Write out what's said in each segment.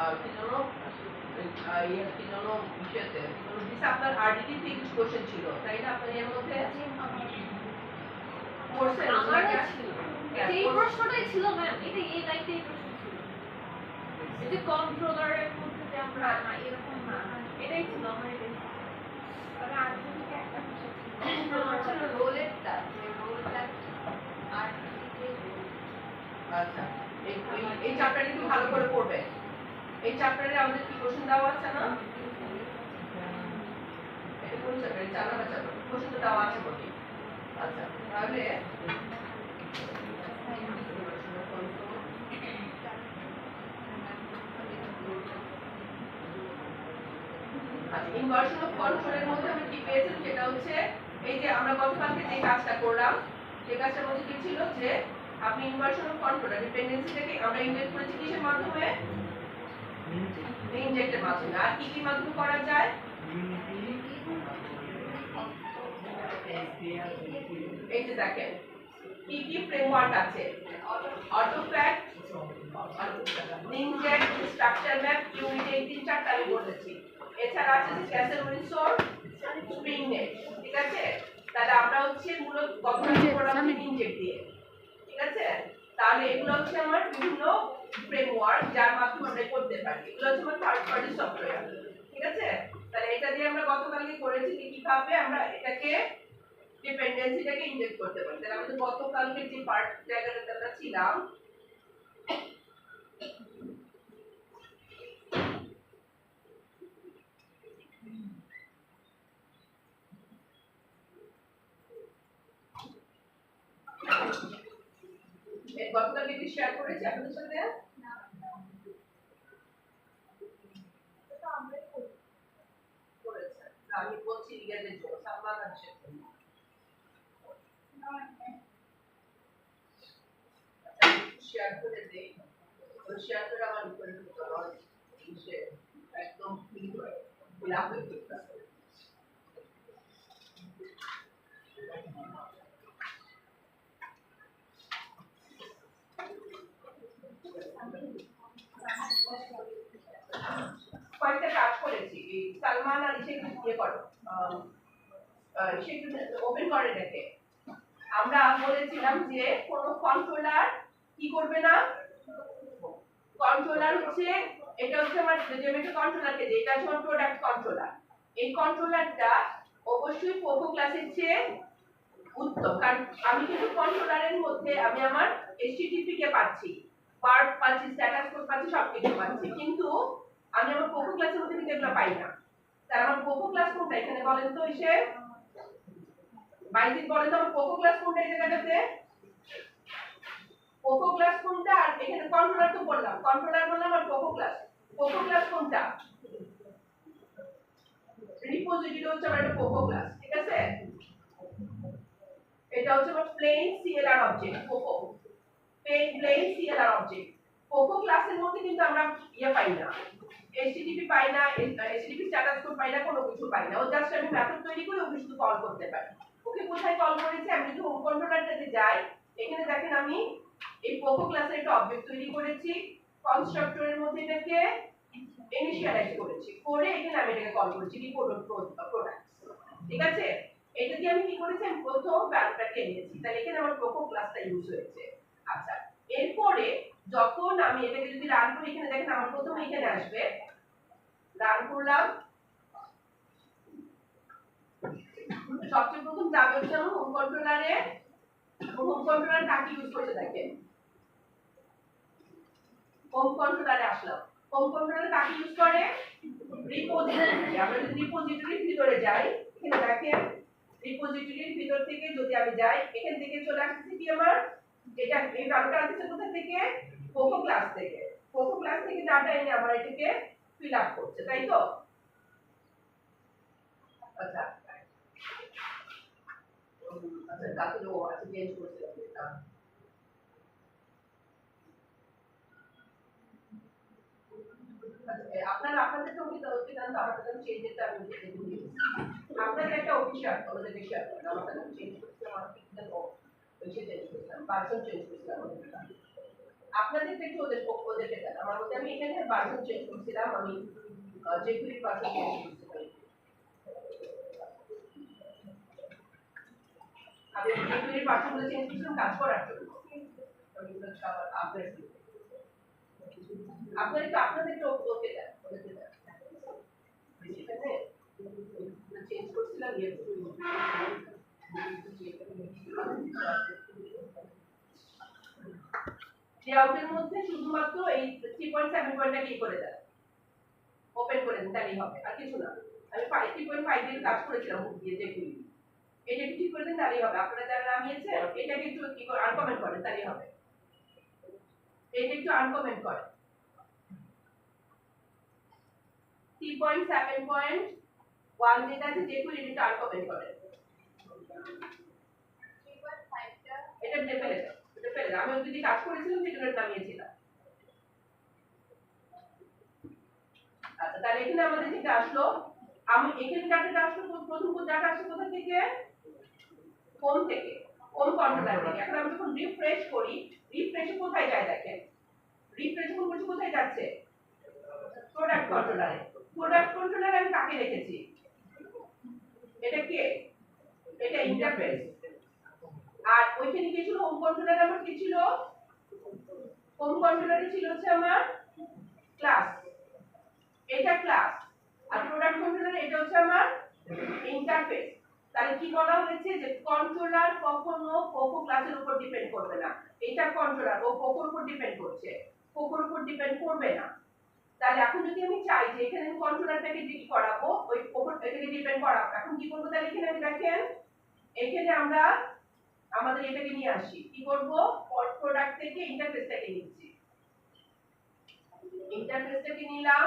কি জানো কি জানো বিষয়তে দিস আপনার আরডিটি থেকে কোশ্চেন ছিল তাই না আপনার এর মধ্যে কোর্সে আমারও ছিল এই প্রশ্নটাই ছিল ম্যাম এটা এই লাইনটাই প্রশ্ন ছিল এই যে কন্ট্রোলারের মধ্যে যে আমরা না এরকম না এটাই ছিল আমার এটাই তবে আধুনিক একটা বিষয় ছিল হচ্ছে রোলেটটা যে রোলটা আরডিটি আচ্ছা এই চ্যাপ্টারটা একটু ভালো করে পড়বে এই চ্যাপ্টারে আমাদের কি কোশ্চেন দেওয়া আছে না এটা কোন চ্যাপ্টারে জানা না চ্যাপ্টার কোশ্চেন দেওয়া আছে বলি আচ্ছা তাহলে ইনভার্সন অফ কন্ট্রোলের মধ্যে আমি কি পেয়েছি যেটা হচ্ছে এই যে আমরা গতকালকে যে কাজটা করলাম সেই কাজটার মধ্যে কি ছিল যে আপনি ইনভার্সন অফ কন্ট্রোল ডিপেন্ডেন্সিটাকে আমরা ইনজেক্ট করেছি কিসের মাধ্যমে ইনজেক্টের মাধ্যমে আর কি কি মাধ্যমে করা যায় এই যে দেখেন কি কি ফ্রেমওয়ার্ক আছে অটোফ্যাক্ট ইনজেক্ট স্ট্রাকচার ম্যাপ ইউনিট এই তিন চারটা আমি বলেছি এছাড়া আছে যে ক্যাসেল উইন্ডসর স্প্রিং নেট ঠিক আছে তাহলে আমরা হচ্ছে মূলত গঠনটা করলাম ইনজেক্ট দিয়ে ঠিক আছে তাহলে এগুলো হচ্ছে আমার বিভিন্ন ফ্রেমওয়ার্ক যার মাধ্যমে আমরা করতে পারি এগুলো হচ্ছে আমার থার্ড পার্টি সফটওয়্যার ঠিক আছে তাহলে এটা দিয়ে আমরা গতকালকে করেছি কিভাবে আমরা এটাকে ডিপেন্ডেন্সিটাকে ইনজেক্ট করতে পারি তাহলে আমাদের গতকালকে যে পার্ট জায়গাটাতে আমরা ছিলাম গতকালকে কি শেয়ার করেছি আপনাদের সাথে আমি বলছি রিগার্ডের জন্য সালমান আছে শেয়ার করে দেই শেয়ার করে আমার উপরে সে একদম লাভ হয়ে কয়েকটা কাজ করেছি সালমান আর ইসে ইয়ে করো সেটা ওপেন করে দেখে আমরা বলেছিলাম যে কোন কন্ট্রোলার কি করবে না কন্ট্রোলার হচ্ছে এটা হচ্ছে আমার যে মেটা কন্ট্রোলারকে যে এটা হচ্ছে প্রোডাক্ট কন্ট্রোলার এই কন্ট্রোলারটা অবশ্যই পোকো ক্লাসের চেয়ে উত্তম কারণ আমি কিন্তু কন্ট্রোলারের মধ্যে আমি আমার এইচটিটিপি কে পাচ্ছি পার্ট পাচ্ছি স্ট্যাটাস কোড পাচ্ছি সবকিছু পাচ্ছি কিন্তু আমি আমার পোকো ক্লাসের মধ্যে কিন্তু এগুলো পাই না তার আমার পোকো ক্লাস কোনটা এখানে বলেন তো এসে বাইজিৎ বলেন তো আমার পোকো ক্লাস কোনটা এই জায়গাটাতে পোকো ক্লাস কোনটা আর এখানে কন্ট্রোলার তো বললাম কন্ট্রোলার বললাম আর পোকো ক্লাস কোনটা রিপোজিটরি হচ্ছে আমার একটা পোকো ক্লাস ঠিক আছে এটা হচ্ছে আমার plain CLR object POCO plain CLR object POCO ক্লাসের মধ্যে কিন্তু আমরা ইয়ে পাই না এইচটিটিপি পাই না এইচটিটিপি স্ট্যাটাস কোড পাই না কোনো কিছু পাই না ও জাস্ট আমি মেথড তৈরি করে ওকে শুধু কল করতে পারি ওকে কোথায় কল করেছি আমি যদি হোম কন্ট্রোলারটাতে যাই এখানে দেখেন আমি এই পোকো ক্লাসের একটা অবজেক্ট তৈরি করেছি কনস্ট্রাক্টরের মধ্যে এটাকে ইনিশিয়ালাইজ করেছি করে এখানে আমি এটাকে কল করেছি প্রোডাক্টস ঠিক আছে এটা দিয়ে আমি কি করেছি আমি প্রথম ভ্যালুটাকে নিয়েছি তাহলে এখানে আমার পোকো ক্লাসটা ইউজ হয়েছে আচ্ছা এরপরে যখন আমি এটাকে যদি রান করি এখানে দেখেন আমার প্রথমে এখানে আসবে রান করলাম সবচেয়ে প্রথম যাবে হচ্ছে আমার হোম কন্ট্রোলারে কাকে ইউজ করতে দেখেন হোম কন্ট্রোলারে আসলাম হোম কন্ট্রোলারে কাকে ইউজ করে রিপোজিটরি আমরা যদি রিপোজিটরির ভিতরে যাই এখানে দেখেন রিপোজিটরির ভিতর থেকে যদি আমি যাই এখান থেকে চলে আসছে কি আমার এটা এই ভ্যালুটা আসছে কোথা থেকে পোকো ক্লাস থেকে ডাটা এনে আমার এটাকে ফিল আপ করছে তাই তো আচ্ছা আচ্ছা তাহলে ও আছে চেঞ্জ করতে হবে আপনারা আপনাদের তো ওকে জানতো আমাদের তো চেঞ্জেরটা আমি দেখে আপনাদের একটা অফিসিয়াল আমাদের শেয়ার করেন আমাদের চেঞ্জ করতে আমার পিকচার ও ওই চেঞ্জ করতে পারসন চেঞ্জ করতে আপনাদের থেকে ওদেরকে দেন আমার মতে আমি এখানে ভার্সন চেঞ্জ করছিলাম, আমি jQuery ভার্সন চেঞ্জ করছিলাম। আমি jQuery ভার্সনগুলো চেঞ্জ করছিলাম কাজ করার জন্য। আমি এগুলো সব আপডেট দিই। আপনাদের একটু ওকে দেন, ওকে দেন। এখানে চেঞ্জ করছিলাম ইয়ে লেআউটের মধ্যে শুধুমাত্র এই 3.7 পয়েন্টটা কি করে দেন, ওপেন করে দেন, তাহলেই হবে, আর কিছু না। আমি 3.5 এর কাজ করেছিলাম দিয়ে jQuery, এটা একটু ঠিক করে দেন তাহলেই হবে। আপনারা যারা নামিয়েছেন এটাকে একটু কি করে আনকমেন্ট করেন তাহলেই হবে, এটা একটু আনকমেন্ট করেন। 3.7.1 যেটা আছে jQuery এটা আনকমেন্ট করেন, 3.5টা এটা ফেলে দাও, এটা ফেলে দাও। আমি যদি কাজ করেছিলাম সেটা নামিয়েছিলাম। আচ্ছা, তাহলে এখানে আমাদের যেটা আসলো, আমি এখানে ডাটাটা আসলো প্রথম ডাটা আসছে কোথা থেকে, হোম থেকে, হোম কন্ট্রোলার থেকে। এখন আমি যখন রিফ্রেশ করি, রিফ্রেশে কোথায় যায় দেখেন, রিফ্রেশ যখন করছি কোথায় যাচ্ছে, প্রোডাক্ট কন্ট্রোলারে। প্রোডাক্ট কন্ট্রোলারে আমি কাকে রেখেছি, এটা কে, এটা ইন্টারফেস। আর ওইখানে কি ছিল, হোম কন্ট্রোলারে আমার কি ছিল, হোম কন্ট্রোলারে ছিল হচ্ছে আমার ক্লাস, এটা ক্লাস। আর প্রোডাক্ট কন্ট্রোলার এটা হচ্ছে আমার ইন্টারফেস। তাহলে কি বলা হয়েছে যে কন্ট্রোলার কখনো কোকো ক্লাসের উপর ডিপেন্ড করবে না, এটা কন্ট্রোলার ও কোকোর উপর ডিপেন্ড করছে, কোকোর উপর ডিপেন্ড করবে না। তাহলে এখন যদি আমি চাই যে এখানে আমি কন্ট্রোলারটাকে ডিলিট করাবো, ওই কোকোর এটাকে ডিপেন্ড করাবো, এখন কি করব, তাহলে এখানে আমি দেখেন এখানে আমরা আমাদের এটাকে নিয়ে আসি, কি করব, প্রোডাক্ট থেকে ইন্টারফেসটাকে নিচ্ছি, ইন্টারফেসটাকে নিলাম,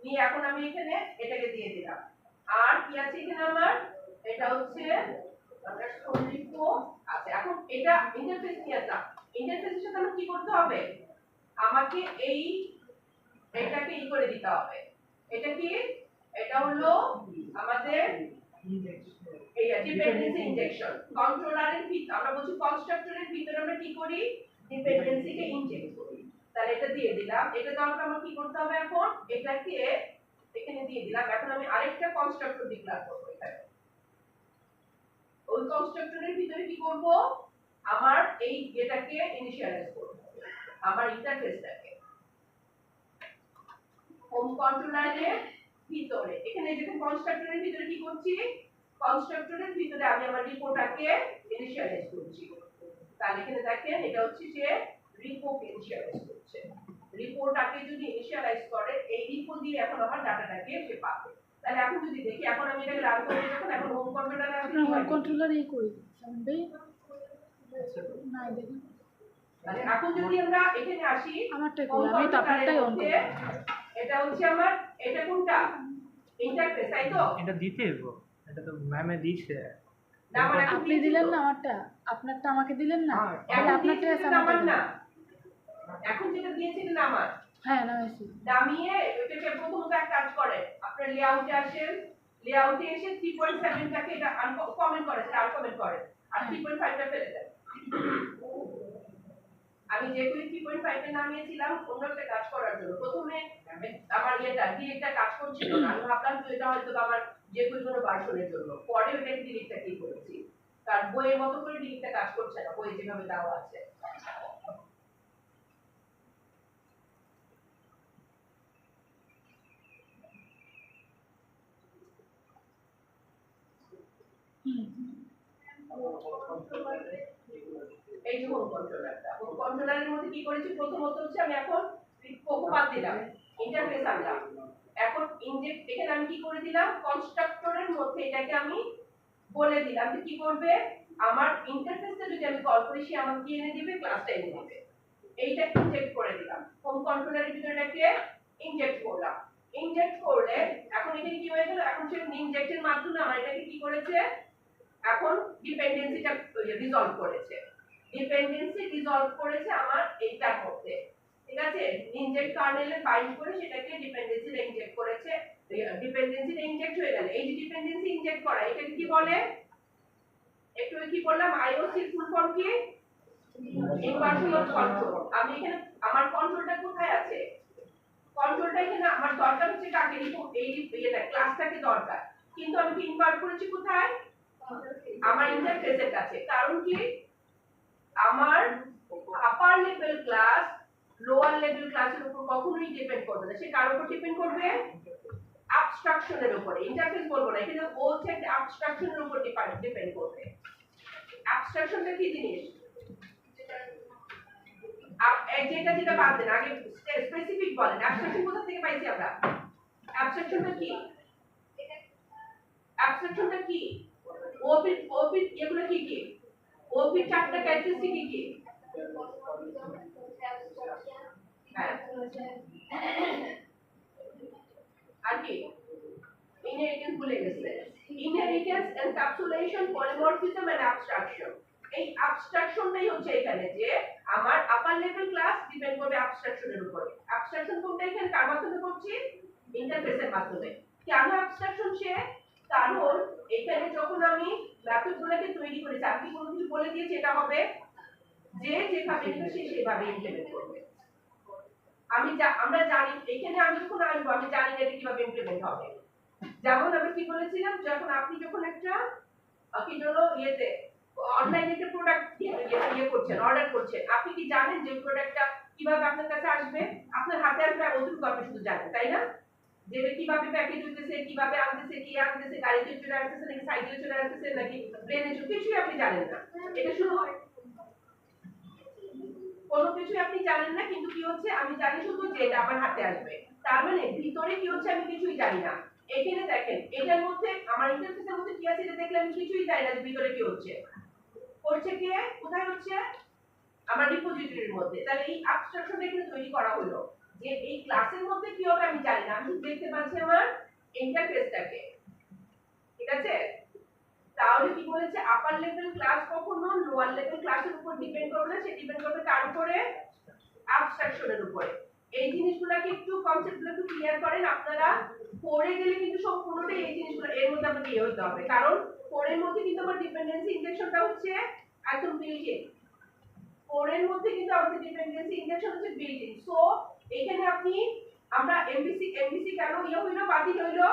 নিয়ে এখন আমি এখানে এটাকে দিয়ে দিলাম। আর কি আছে এখানে আমার, এটা হচ্ছে আন্ডারস্কোর লিখবো। আচ্ছা, এখন এটা ইন্টারফেস নিয়ে আসলাম, ইন্টারফেসের সাথে আমার কি করতে হবে, আমাকে এই এটাকে ই করে দিতে হবে। এটা কি, এটা হলো আমাদের এই ডিপেন্ডেন্সি ইনজেকশন। কন্ট্রোলারের ভিতর আমরা বলছি কনস্ট্রাক্টরের ভিতরে আমরা কি করি, ডিপেন্ডেন্সিকে ইনজেক্ট করি। তাহলে এটা দিয়ে দিলাম, এটা দরকার আমার কি করতে হবে, এখন এটাকে এখানে দিয়ে দিলাম। এখন আমি আরেকটা কনস্ট্রাক্টর ডিক্লেয়ার করব এখানে, ওই কনস্ট্রাক্টরের ভিতরে কি করব, আমার এই এটাকে ইনিশিয়ালাইজ করব, আমার ইন্টারফেসটাকে হোম কন্ট্রোলারের ভিতরে। এখানে দেখুন কনস্ট্রাক্টরের ভিতরে কি করছি, কনস্ট্রাক্টরের ভিতরে আমি আমার রিপোর্টটাকে ইনিশিয়ালাইজ করছি। তাহলে এখানে দেখেন এটা হচ্ছে যে রিপোর্ট ইনিশিয়ালাইজ করছে, রিপোর্টটাকে যদি ইনিশিয়ালাইজ করে এই রিপো দিয়ে এখন আমার ডাটাটাকে সে পাবে। তাহলে এখন যদি দেখি, এখন আমি এটাকে রান করে যখন এখন হোম কন্ট্রোলারে আসলে হোম কন্ট্রোলার এই করি সামনে না দেখুন। তাহলে এখন যদি আমরা এখানে আসি, আমারটাই করি, আমি তো আপনারটাই অন করি। এটা হচ্ছে আমার, এটা কোনটা, ইন্টারফেস, তাই তো? এটা দিতে হইবো, এটা তো ম্যামে দিছে। না মানে আপনি দিলেন না আমারটা, আপনারটা আমাকে দিলেন না, তাহলে আপনারটা আছে আমার আমারটা না, না। এখন যেটা দিয়েছি এটা আমার হ্যাঁ নামাইছি। নামিয়ে ওইটাকে প্রথমত এক কাজ করে, আপনার লেআউটে আসেন, লেআউটে এসে 3.7 টাকে এটা কমেন্ট করে, সেটা আনকমেন্ট করে, আর 3.5 টা ফেলে দেন। আমি যেগুলি 3.5 এ নামিয়েছিলাম অন্য একটা কাজ করার জন্য, প্রথমে আমার এটা ডিলিটটা কাজ করছিল না, আমি ভাবলাম যে এটা হয়তো আমার যেগুলি কোনো ভার্সনের জন্য, পরে ওটা ডিলিটটা কি করেছি, কারণ বইয়ের মতো করে ডিলিটটা কাজ করছে না, বই যেভাবে দেওয়া আছে। এই যে হোম কন্ট্রোলারটা, হোম কন্ট্রোলারের মধ্যে কি করেছি, প্রথমত হচ্ছে আমি এখন কোকো বাদ দিলাম, ইন্টারফেস আনলাম। এখন ইনজেক্ট এখানে আমি কি করে দিলাম, কনস্ট্রাক্টরের মধ্যে এটাকে আমি বলে দিলাম যে কি করবে, আমার ইন্টারফেসটা যদি আমি কল করি সে আমাকে কি এনে দিবে, ক্লাসটা এনে দিবে। এইটা ইনজেক্ট করে দিলাম, হোম কন্ট্রোলারের ভিতরে এটাকে ইনজেক্ট করলাম। ইনজেক্ট করলে এখন এখানে কি হয়ে গেল, এখন সে ইনজেক্টের মাধ্যমে আমার এটাকে কি করেছে, এখন ডিপেন্ডেন্সিটা রিজলভ করেছে, ডিপেন্ডেন্সি রিজলভ করেছে আমার এইটার মধ্যে, ঠিক আছে। ইনজেক্ট কার্নেলে বাইন্ড করে সেটাকে ডিপেন্ডেন্সি ইনজেক্ট করেছে, ডিপেন্ডেন্সি ইনজেক্ট হয়ে গেল। এই যে ডিপেন্ডেন্সি ইনজেক্ট করা, এটাকে কি বলে, একটু কি বললাম, আইওসি ফুল ফর্ম কি, ইনভার্সন অফ কন্ট্রোল। আমি এখানে আমার কন্ট্রোলটা কোথায় আছে, এই ক্লাসটাকে দরকার, কিন্তু আমি কি ইনভার্ট করেছি কোথায়? আমার ইন্টারফেসের কাছে। কারণ কি আমার আপার লেভেল ক্লাস লোয়ার লেভেল ক্লাসের উপর কখনোই ডিপেন্ড করবে না, সে কার উপর ডিপেন্ড করবে? অ্যাবস্ট্রাকশনের উপরে। ইন্টারফেস বলবো না, এখানে ও হচ্ছে একটা অ্যাবস্ট্রাকশনের উপর ডিপেন্ড করবে। অ্যাবস্ট্রাকশনটা কি জিনিস? যেটা যেটা বাদ দেন, আগে স্পেসিফিক বলেন। অ্যাবস্ট্রাকশন কোথা থেকে পাইছি আমরা? অ্যাবস্ট্রাকশনটা কি? অ্যাবস্ট্রাকশনটা কি? ওপি এগুলো কি কি? ওপি চারটা ক্যারেক্টারিস্টিক কি কি? হ্যাঁ, আর কি? ইনহেরিটেন্স ভুলে গেছে। Inheritance, encapsulation, polymorphism and abstraction. এই অ্যাবস্ট্রাকশনটাই হচ্ছে এখানে যে আমার আপার লেভেল ক্লাস ডিপেন্ড করবে অ্যাবস্ট্রাকশনের উপরে। অ্যাবস্ট্রাকশন কোনটা এখানে কার মাধ্যমে করছি? ইন্টারফেসের মাধ্যমে। কেন অ্যাবস্ট্রাকশন সে? কারণ এখানে যখন আমি মেথডগুলোকে তৈরি করেছি, আমি কোনো কিছু বলে দিয়েছি এটা হবে, যে যেভাবে নিবে সে সেভাবে ইমপ্লিমেন্ট করবে। আমরা জানি এখানে আমি যখন আসবো আমি জানি না এটা কিভাবে ইমপ্লিমেন্ট হবে। যেমন আমি কি বলেছিলাম, আপনি যখন একটা কি হলো ইয়েতে অনলাইনে একটা প্রোডাক্ট করছেন, অর্ডার করছেন, আপনি কি জানেন যে প্রোডাক্টটা কিভাবে আপনার কাছে আসবে? আপনার হাতে আসবে অতটুকু আপনি শুধু জানেন, তাই না? যে কিভাবে প্যাকেজ হইতেছে, কিভাবে আনতেছে, কি আনতেছে, গাড়িতে চলে আসতেছে নাকি সাইকেলে চলে আসতেছে নাকি প্লেনে চলে, কিছুই আপনি জানেন না। এটা শুধু কোনো কিছুই আপনি জানেন না, কিন্তু কি হচ্ছে আমি জানি শুধু যে এটা আমার হাতে আসবে। তার মানে ভিতরে কি হচ্ছে আমি কিছুই জানি না। এখানে দেখেন এটার মধ্যে আমার ইন্টারফেসের মধ্যে কি আছে এটা দেখলে আমি কিছুই জানি না যে ভিতরে কি হচ্ছে। করছে কে? কোথায় হচ্ছে? আমার রিপোজিটরির মধ্যে। তাহলে এই অ্যাবস্ট্রাকশনটা এখানে তৈরি করা হলো যে এই ক্লাসের মধ্যে কি হবে আমি জানি না, আমি দেখতে পাচ্ছি আমার ইন্টারফেসটাকে। ঠিক আছে? তাহলে কি বলেছে, আপার লেভেল ক্লাস কখনো লোয়ার লেভেল ক্লাসের উপর ডিপেন্ড করবে না, সে ডিপেন্ড করবে কার উপরে? অ্যাবস্ট্রাকশনের উপরে। এই জিনিসগুলোকে একটু কনসেপ্টগুলো একটু ক্লিয়ার করেন আপনারা। পড়ে গেলে কিন্তু সম্পূর্ণটাই এই জিনিসগুলো এর মধ্যে আপনাকে ইয়ে হতে হবে, কারণ পড়ের মধ্যে কিন্তু আমার ডিপেন্ডেন্সি ইনজেকশনটা হচ্ছে একদম বিল্ট ইন। পড়ের মধ্যে কিন্তু আমাদের ডিপেন্ডেন্সি ইনজেকশন হচ্ছে বিল্ট ইন। সো এখানে আপনি আমরা এমবিসি কেন ইয়ে হইলো, বাতিল হইলো?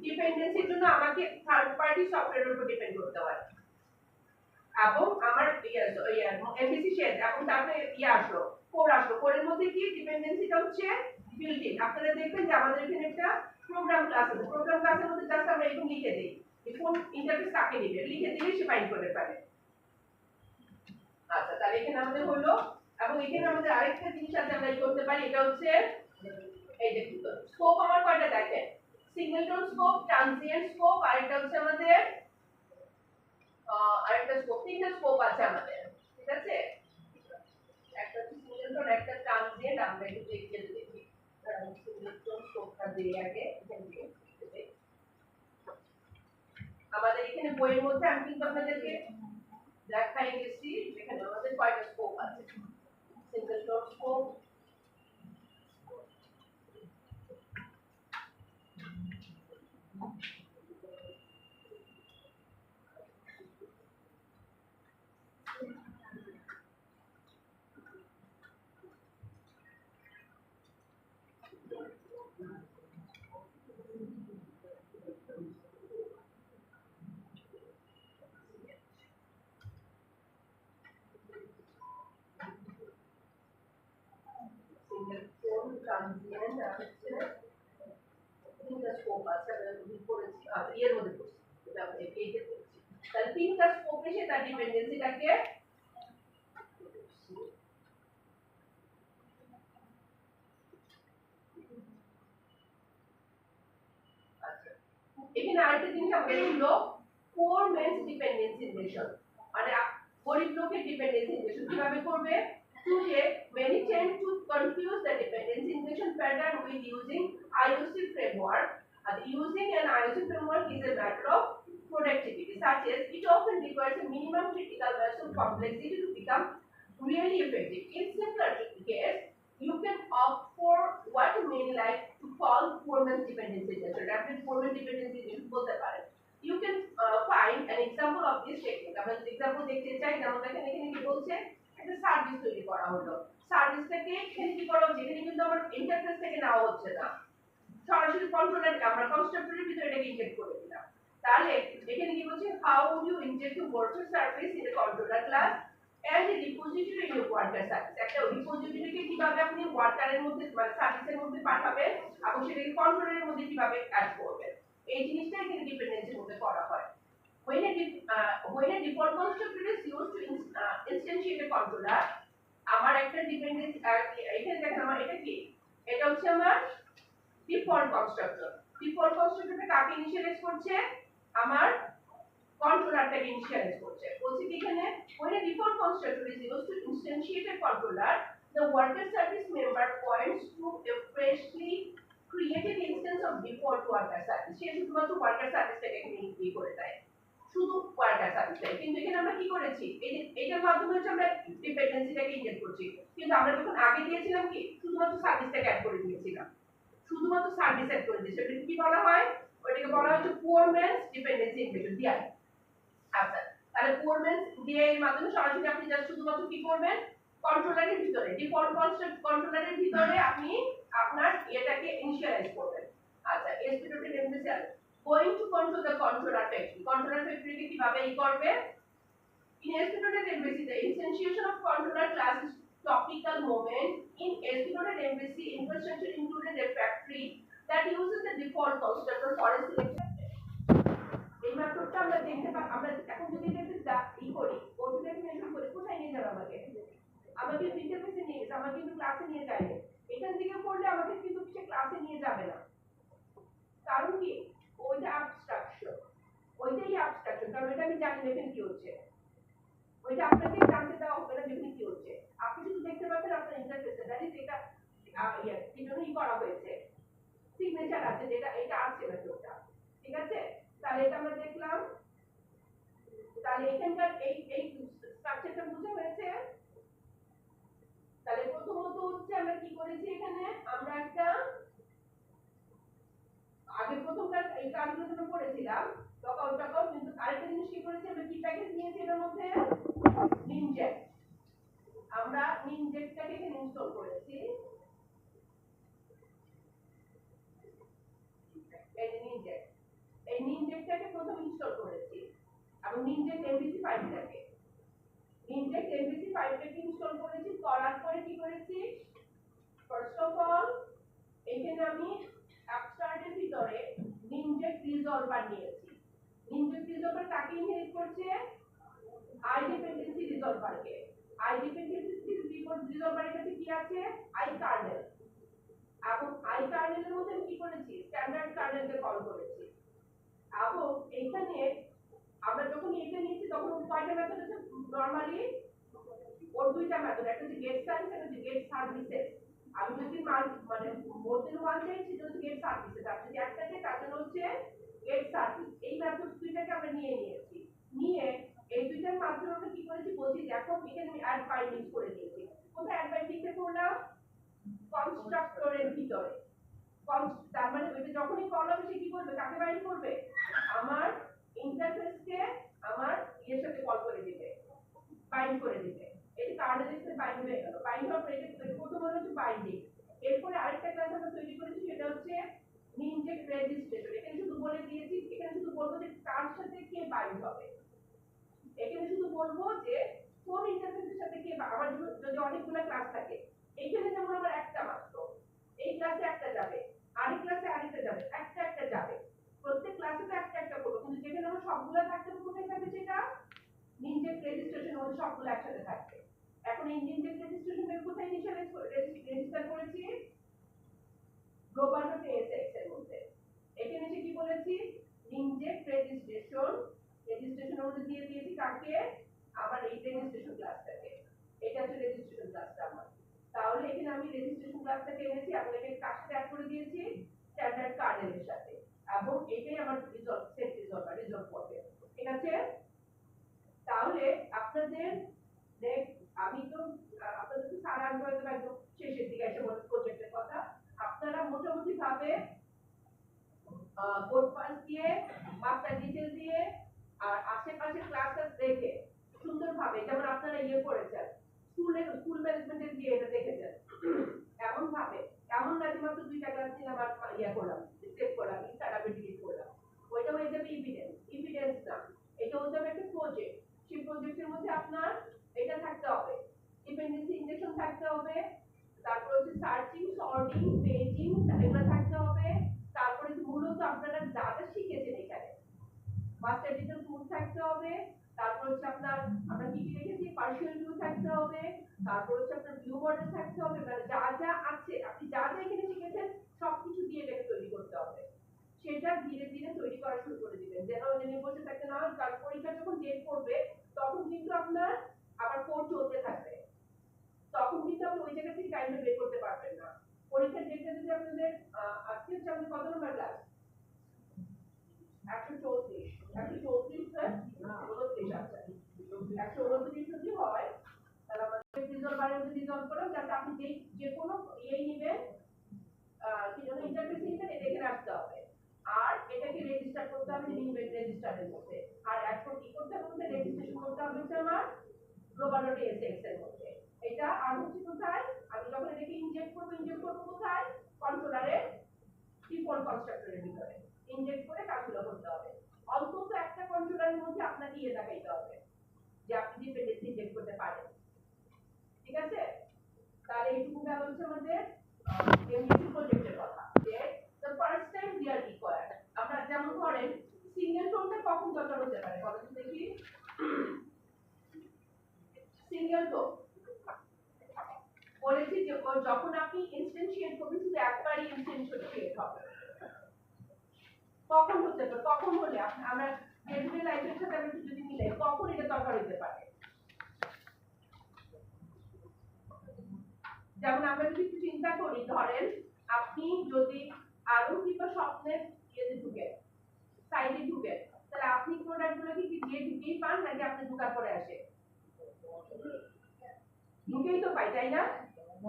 ডিপেন্ডেন্সির জন্য আমাকে থার্ড পার্টি সফটওয়্যারের উপর ডিপেন্ড করতে হয়, এবং আমার এমবিসি শেষ এবং তারপরে আসলো কোরের মধ্যে কি ডিপেন্ডেন্সিটা হচ্ছে বিল্ট ইন। আপনারা দেখবেন যে আমাদের এখানে একটা প্রোগ্রাম ক্লাস আছে, প্রোগ্রাম ক্লাসের মধ্যে জাস্ট আমরা এরকম লিখে দিই যে কোন ইন্টারফেস কাকে নেবে, লিখে দিলে সে ফাইন্ড করতে পারে। আচ্ছা, তাহলে এখানে আমাদের হলো, এবং এখানে আমাদের আরেকটা জিনিস আছে আমরা করতে পারি, এটা হচ্ছে এই যে স্কোপ আমার কয়টা দেখেন, সিঙ্গেলটন স্কোপ, ট্রানজিয়েন্ট স্কোপ, আর এটা হচ্ছে আমাদের আরেকটা স্কোপ, তিনটা স্কোপ আছে আমাদের। ঠিক আছে, একটা সিঙ্গেলটন, একটা ট্রানজিয়েন্ট, আমরা একটু দেখিয়ে দেখি সিঙ্গেলটন স্কোপটা দিয়ে আগে এখানে দিয়ে আমাদের এখানে বইয়ের মধ্যে আমি কিন্তু আপনাদেরকে দেখাই গেছি এখানে আমাদের কয়টা স্কোপ আছে। সিঙ্গেলটন স্কোপ, সিঙ্গেলটন, ট্রানজিয়েন্ট, আর হচ্ছে তিনটা স্কোপ আছে আমরা করেছি এর মধ্যে করছি, এটা আমরা এইতে করছি। তাহলে তিনটা স্কোপে সে তার ডিপেন্ডেন্সিটাকে এখানে আরেকটা জিনিস আমরা লিখলো পোর মেন্স ডিপেন্ডেন্সি রিলেশন, মানে গরিব লোকের ডিপেন্ডেন্সি রিলেশন কিভাবে করবে? Today, many tend to confuse the dependency injection pattern with using IOC framework. Using an IOC framework is a matter of productivity, such as it often requires a minimum critical mass of complexity to become really effective. In simpler case, you can opt for what many like to call poor-man's dependency injection. Rapid poor-man's dependency injection বলতে পারেন। You can find an example of this technique. আমরা example দেখতে চাই, যেমন দেখেন এখানে কি বলছে, একটা সার্ভিস তৈরি করা হলো। সার্ভিসটাকে এখানে কি করা হচ্ছে, এখানে কিন্তু আমার ইন্টারফেস থেকে নেওয়া হচ্ছে না, সরাসরি কন্ট্রোলার আমরা কনস্ট্রাক্টরের ভিতরে এটাকে ইনজেক্ট করে দিলাম। তাহলে এখানে কি বলছে, how you inject the worker service in the controller class and the repository in worker service. একটা রিপোজিটরিকে কিভাবে আপনি ওয়ার্কারের মধ্যে মানে সার্ভিসের মধ্যে পাঠাবেন এবং সেটাকে কন্ট্রোলারের মধ্যে কিভাবে অ্যাড করবেন, এই জিনিসটা এখানে ডিপেন্ডেন্সির মধ্যে করা হয়। When a default constructor is used to instantiate a controller, আমার একটা ডিপেন্ডেন্স এখানে দেখেন আমার এটা কি, এটা হচ্ছে আমার ডিফল্ট কনস্ট্রাক্টর। ডিফল্ট কনস্ট্রাক্টরটা কাকে ইনিশিয়ালাইজ করছে, আমার কন্ট্রোলারটাকে ইনিশিয়ালাইজ করছে। বলছে কি এখানে, when a default constructor is used to instantiate a controller, the worker service member points to a freshly created instance of default worker service। সে শুধুমাত্র ওয়ার্কার সার্ভিসটাকে এখানে ইনক্লুড করে দেয়, শুধু ওয়ার্কার সার্ভিসটাই। কিন্তু এখানে আমরা কি করেছি, এই যে এটার মাধ্যমে হচ্ছে আমরা ডিপেন্ডেন্সিটাকে ইনজেক্ট করছি, কিন্তু আমরা যখন আগে দিয়েছিলাম কি শুধুমাত্র সার্ভিসটাকে অ্যাড করে দিয়েছিলাম, শুধুমাত্র সার্ভিস অ্যাড করে দিয়েছি। এটা কি বলা হয়, ওটাকে বলা হচ্ছে poor man's dependency injection, DI. আচ্ছা, তাহলে পুয়ার ম্যানস ডিআই এর মাধ্যমে সরাসরি আপনি জাস্ট শুধুমাত্র কি করবেন, কন্ট্রোলারের ভিতরে ডিফল্ট কন্ট্রোলারের ভিতরে আপনি আপনার এটাকে ইনিশিয়ালাইজ করবেন। আচ্ছা, এসপিডব্লিউ এমবিসিএল going to control the controller factory, controller factory কে কিভাবে ই করবে, in SPDoted the instantiation of controller class is topical moment in SPDoted infrastructure included a factory that uses the default constructor for a selection। এই মেথডটা আমরা দেখতে আমরা এখন যদি এটা ই করি ওটা ডেফিনেশন করি, কোথায় নিয়ে যাবে আমাকে, আমাকে ইন্টারফেসে নিয়ে যাবে, আমাকে কিন্তু ক্লাসে নিয়ে যায় না। এখান থেকে পড়লে আমাকে কিন্তু সে ক্লাসে নিয়ে যাবে না, কারণ কি ওইটা অ্যাবস্ট্রাকশন, ওইটাই অ্যাবস্ট্রাকশন, কারণ এটা আমি জানি না এখানে কি হচ্ছে, ওইটা আপনাকে জানতে দেওয়া হবে না যেখানে কি হচ্ছে। আপনি শুধু দেখতে পাচ্ছেন আপনার ইন্টারফেসে দ্যাট ইজ এটা কি জন্য ই করা হয়েছে, সিগনেচার আছে যেটা এটা আছে মেথডটা, ঠিক আছে। তাহলে এটা আমরা দেখলাম, তাহলে এখানকার এই স্ট্রাকচারটা বুঝে হয়েছে। তাহলে প্রথমত হচ্ছে আমরা কি করেছি, এখানে আমরা একটা আগে প্রথমবার এই কাজগুলো আমরা করেছিলাম লকআউট, কিন্তু আরেকটা জিনিস কি করেছি, আমরা কি প্যাকেজ নিয়েছি এর মধ্যে, নিনজেট। আমরা নিনজেটটাকে এখানে ইনস্টল করেছি, এই নিনজেটটাকে প্রথম ইনস্টল করেছি এবং নিনজেট এমভিসি ফাইলটাকে ইনস্টল করেছি। করার পরে কি করেছি, ফার্স্ট অফ অল এখানে আমি অ্যাবস্ট্রাক্টের ভিতরে নিনজেট রিজলভার নিয়েছি। নিনজেট রিজলভার কাকে ইনহেরিট করছে, আই ডিপেন্ডেন্সি রিজলভারকে। আই ডিপেন্ডেন্সি রিজলভারের কাছে কি আছে, আই কার্নেল, এবং আই কার্নেলের মধ্যে কি করেছি, স্ট্যান্ডার্ড কার্নেলকে কল করেছি। এবং এখানে আমরা যখন এটা নিয়েছি তখন কয়টা মেথড আছে, নরমালি ওর দুইটা মেথড, একটা হচ্ছে গেট সার্ভিস, একটা হচ্ছে গেট সার্ভিসেস। আমি যদি মানে মোর ওয়ান চাই সেটা হচ্ছে গেট সার্ভিসেস, আর যদি একটা চাই তার জন্য হচ্ছে গেট সার্ভিস। এই মেথড দুইটাকে আমরা নিয়েছি, নিয়ে এই দুইটার মাধ্যমে আমরা কি করেছি বলছি, দেখো এখানে আমি অ্যাড বাইন্ডিং করে দিয়েছি। কোথায় অ্যাড বাইন্ডিংটা করলাম, কনস্ট্রাক্টরের ভিতরে। তার মানে ওইটা যখনই কল হবে সে কি করবে, কাকে বাইন্ড করবে, আমার ইন্টারফেসকে আমার এর সাথে কল করে দিবে, বাইন্ড করে দিবে। এটা কার্নেলের সাথে বাইন্ড হয়ে গেল। বাইন্ড হওয়ার পরে এটা প্রথম হলো হচ্ছে বাইন্ডিং। এরপরে আরেকটা ক্লাস আমরা তৈরি করেছি, সেটা হচ্ছে নিনজেট রেজিস্ট্রেশন। এখানে শুধু বলে দিয়েছি, এখানে শুধু বলবো যে কার সাথে কে বাইন্ড হবে, এখানে শুধু বলবো যে কোন ইন্টারফেসের সাথে কে, আমার যদি অনেকগুলো ক্লাস থাকে, এইখানে যেমন আমার একটা মাত্র, এই ক্লাসে একটা যাবে, আরেক ক্লাসে আরেকটা যাবে, একটা যাবে, প্রত্যেক ক্লাসে তো একটা করবো, কিন্তু যেখানে আমার সবগুলো থাকতে কোথায় থাকবে, সেটা নিনজেট রেজিস্ট্রেশন মধ্যে সবগুলো একসাথে থাকবে। এখন এই নিনজেট রেজিস্ট্রেশনের কোথায় ইনিশিয়ালাইজ রেজিস্টার করেছি, গ্লোবাল.asx এর মধ্যে। এখানে এসে কি বলেছি, নিনজেট রেজিস্ট্রেশনের মধ্যে দিয়ে দিয়েছি কাকে, আমার এই রেজিস্ট্রেশন ক্লাসটাকে। এটা হচ্ছে রেজিস্ট্রেশন ক্লাসটা আমার। তাহলে এখানে আমি রেজিস্ট্রেশন ক্লাসটাকে এনেছি এবং এটাকে কার সাথে অ্যাড করে দিয়েছি, স্ট্যান্ডার্ড কার্নেলের সাথে, এবং এটাই আমার রিজলভ করবে, ঠিক আছে। তাহলে আপনাদের আমি তো আপনাদের সারা আনবো একদম শেষের দিকে এসে বলতে প্রজেক্টের কথা। আপনারা মোটামুটি ভাবে কোড ফাইল দিয়ে, মাস্টার ডিটেইল দিয়ে, আর আশেপাশে ক্লাসটা দেখে সুন্দরভাবে, যেমন আপনারা ইয়ে করেছেন স্কুল ম্যানেজমেন্টের দিয়ে এটা দেখেছেন এমন ভাবে, এমন না যে মাত্র 2টা ক্লাস নিয়ে আবার ইয়া করলাম, সেভ করলাম, ইনস্টাগ্রামে ডিলিট করলাম, ওইটা হয়ে যাবে এভিডেন্স না, এটা হয়ে যাবে একটা প্রজেক্ট। সেই প্রজেক্টের মধ্যে আপনার এটা থাকতে হবে, ডিপেন্ডেন্সি ইনজেকশন থাকতে হবে, তারপর হচ্ছে সার্চিং, সর্টিং, পেজিং এগুলো থাকতে হবে, তারপরে মূলত আপনারা যা যা শিখেছেন এখানে মাস্টার ডিটেলস মুভ থাকতে হবে, তারপর হচ্ছে আপনার আমরা কি কি রেখেছি পার্শিয়াল ভিউ থাকতে হবে, তারপর হচ্ছে আপনার ভিউ মডেল থাকতে হবে, মানে যা যা আছে আপনি যা যা এখানে শিখেছেন সবকিছু দিয়ে এটাকে তৈরি করতে হবে। সেটা ধীরে ধীরে তৈরি করা শুরু করে দিবেন, যেন ওই বসে থাকতে না হয়, কারণ পরীক্ষা যখন ডেট করবে তখন কিন্তু আপনার আবার কোর্স চলতে থাকবে, তখন কিন্তু আপনি ওই জায়গা থেকে টাইমে বের করতে পারবেন না। পরীক্ষার ডেটটা যদি আপনাদের আজকে হচ্ছে আমাদের কত নম্বর ক্লাস 134 134 আছে, 129 যদি হয় তাহলে আমাদের রিজলভ বাড়িতে রিজলভ করো, যাতে আপনি যে কোনো ইয়ে নেবেন কি যেন ইন্টারফেস নেবেন, এটা এখানে আসতে হবে, আর এটাকে রেজিস্টার করতে হবে নিবেন রেজিস্টারের মধ্যে, আর এখন কি করতে হবে, রেজিস্ট্রেশন করতে হবে হচ্ছে আমার global.asx এর মধ্যে। এটা আর হচ্ছে কোথায়, আমি যখন এটাকে ইনজেক্ট করব কোথায়, কন্ট্রোলারে ডিফল্ট কনস্ট্রাক্টরের ভিতরে ইনজেক্ট করে কাজগুলো করতে হবে। অন্তত একটা কন্ট্রোলারের মধ্যে আপনাকে ইয়ে দেখাইতে হবে যে আপনি ডিপেন্ডেন্সি ইনজেক্ট করতে পারেন, ঠিক আছে? তাহলে এইটুকু গেল হচ্ছে আমাদের এমবিসি প্রজেক্টের কথা, যে the first time they are required। আমরা যেমন ধরেন সিঙ্গেল টোনটা কখন দরকার হতে পারে বলেন তো দেখি, সিঙ্গেল টোন বলেছি যে যখন আপনি ইনস্ট্যান্সিয়েট করবেন শুধু একবারই ইনস্ট্যান্সিয়েট হবে, কখন হতে পারে, কখন হলে আমরা ডে লাইফের সাথে আমি যদি মিলাই কখন এটা দরকার হতে পারে। যেমন আমরা যদি একটু চিন্তা করি, ধরেন আপনি যদি আরো কিংবা স্বপ্নের ইয়েতে ঢুকেন, সাইডে ঢুকেন, তাহলে আপনি প্রোডাক্টগুলো কি দিয়ে ঢুকেই পান নাকি আপনি ঢুকার পরে আসে? ঢুকেই তো পাই, তাই না?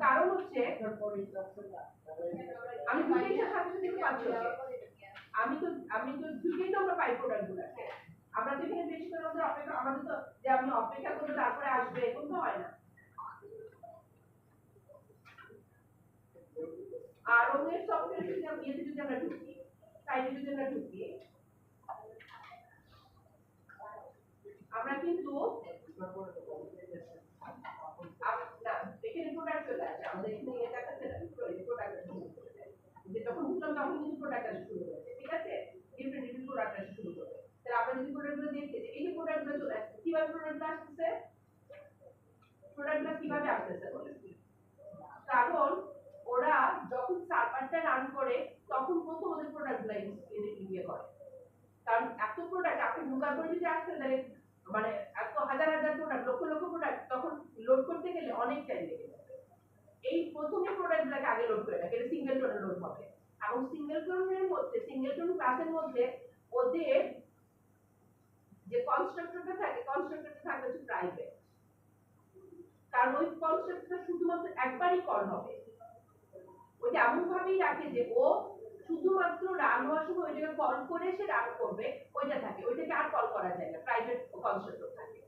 কারণ হচ্ছে আমি ঢুকেই সাথে সাথে পাচ্ছি, আমি তো ঢুকেই তো আমরা পাই প্রোডাক্টগুলোকে, আমরা তো এখানে বেশি করে আমাদের অপেক্ষা, আমাদের তো যে আপনি অপেক্ষা করলে তারপরে আসবে এরকম তো হয় না। আর অন্যের সফটওয়্যার যদি আমরা ঢুকি, সাইটে যদি আমরা ঢুকি, আমরা কিন্তু না এখানে প্রোডাক্ট চলে আসে, আমাদের এখানে এটা দেখাচ্ছে না প্রোডাক্ট যে যখন ঢুকলাম তখন কিন্তু প্রোডাক্ট আসা শুরু হয়েছে, ঠিক আছে? ডিফারেন্ট প্রোডাক্ট আসা শুরু করবে। তাহলে আমরা যদি প্রোডাক্টগুলো দেখতে, এই যে প্রোডাক্টগুলো চলে আসছে, কিভাবে প্রোডাক্টগুলো আসছে, প্রোডাক্টগুলো কিভাবে আসতেছে বলেন? কারণ ওরা যখন সার্ভারটা রান করে তখন প্রথম ওদের প্রোডাক্টগুলো ইয়ে করে, কারণ এত প্রোডাক্ট আপনি ঢোকার পরে যদি আসতে তাহলে মানে এত হাজার হাজার প্রোডাক্ট, লক্ষ লক্ষ প্রোডাক্ট, তখন লোড করতে গেলে অনেক টাইম লেগে যাবে। এই প্রথমে প্রোডাক্টগুলোকে আগে লোড করে রাখে, এটা সিঙ্গেল টোনে লোড হবে, এবং সিঙ্গেল টোনের মধ্যে সিঙ্গেল টোন ক্লাসের মধ্যে ওদের যে কনস্ট্রাক্টরটা থাকে হচ্ছে প্রাইভেট, কারণ ওই কনস্ট্রাক্টরটা শুধুমাত্র একবারই কল হবে, ওইটা এমন ভাবেই রাখে যে ও শুধুমাত্র রান হওয়ার সময় ওইটাকে কল করে সে রান করবে, ওইটা থাকে, ওইটাকে আর কল করা যায় না, প্রাইভেট কনস্ট্রাক্টর থাকে,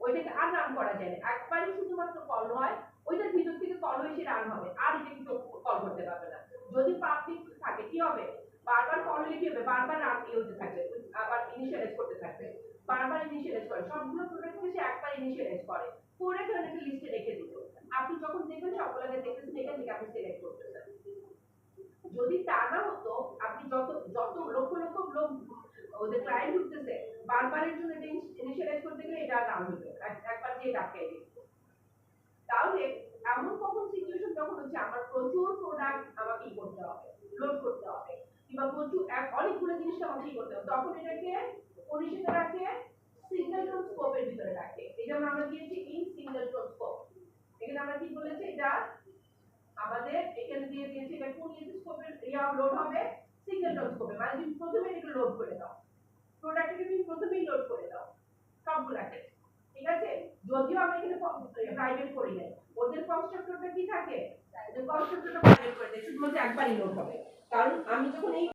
ওইটাকে আর রান করা যায় না, একবারই শুধুমাত্র কল হয়, ওইটার ভিতর থেকে কল হয়ে সে রান হবে, আর এটা কিন্তু কল করতে পারবে না। যদি পাবলিক থাকে কি হবে, বারবার কল হলে কি হবে, বারবার রান হতে থাকবে, আবার ইনিশিয়ালাইজ করতে থাকবে, বারবার ইনিশিয়ালাইজ করে, সবগুলো প্রোডাক্টকে সে একবার ইনিশিয়ালাইজ করে ধরে একটা লিস্টে রেখে দিল, আপনি যখন দেখবেন সবগুলোকে দেখতেছেন, এখান থেকে আপনি সিলেক্ট করতেছেন। যদি তা না হতো, আপনি যত যত লক্ষ লক্ষ লোক ওদের ক্লায়েন্ট ঢুকতেছে, বারবারের জন্য এটা ইনিশিয়ালাইজ করতে গেলে এটা রান হবে, একবার দিয়ে ডাকাই দিবে। তাহলে এমন কখন সিচুয়েশন যখন হচ্ছে আমার প্রচুর প্রোডাক্ট আমাকে কি করতে হবে, লোড করতে হবে, কিংবা প্রচুর অনেকগুলো জিনিস আমাকে করতে হবে, তখন এটাকে পরিষেবা রাখে সিঙ্গেল টোন স্কোপের ভিতরে রাখে। এই জন্য আমরা দিয়েছি ইন সিঙ্গেল টোন স্কোপ। এখানে আমরা কি বলেছি, এটা আমাদের এখানে দিয়ে দিয়েছি এটা কোন স্কোপের লোড হবে, সিঙ্গেল টোন স্কোপে, মানে তুমি প্রথমে এটা লোড করে দাও, প্রোডাক্টকে তুমি প্রথমেই লোড করে দাও সবগুলাকে, ঠিক আছে? যদিও আমরা এখানে প্রাইভেট করি নাই, ওদের কনস্ট্রাক্টরটা কি থাকে, ওদের কনস্ট্রাক্টরটা প্রাইভেট করে দেয়, শুধুমাত্র একবারই লোড হবে, কারণ আমি যখন এই